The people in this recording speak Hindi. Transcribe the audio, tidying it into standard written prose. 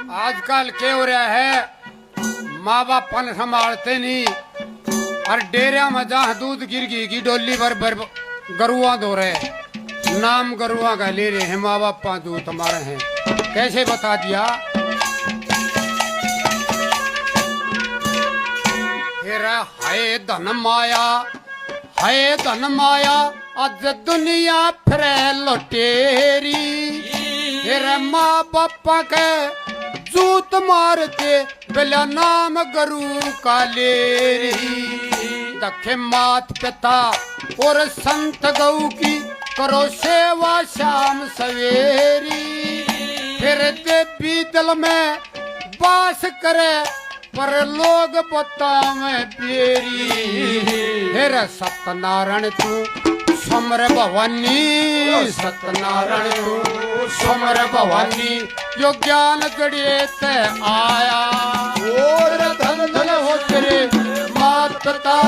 आजकल क्या हो रहा है, माँ बाप पन संभालते नहीं और डेरिया में जहाँ दूध गिर गई की डोली भर गरुआ धो रहे, नाम गरुआ का ले रहे हैं, माँ बाप दूध हमारे हैं। कैसे बता दिया? हाय धन माया, हाय धन माया, आज दुनिया फिर लुटेरी। तेरे माँ बापा के जूत मारते बिला नाम गरु का लेरी। दखे मात पिता और संत गौ की करो सेवा शाम सवेरी। फिर देवी दल में बास करे पर लोग बतावे पेरी। फिर सत्यनारायण तू समर भवानी, सत्यनारायण तू समर भवानी, जो ज्ञान जड़िए ते आया। और धन धन हो तेरे मात पिता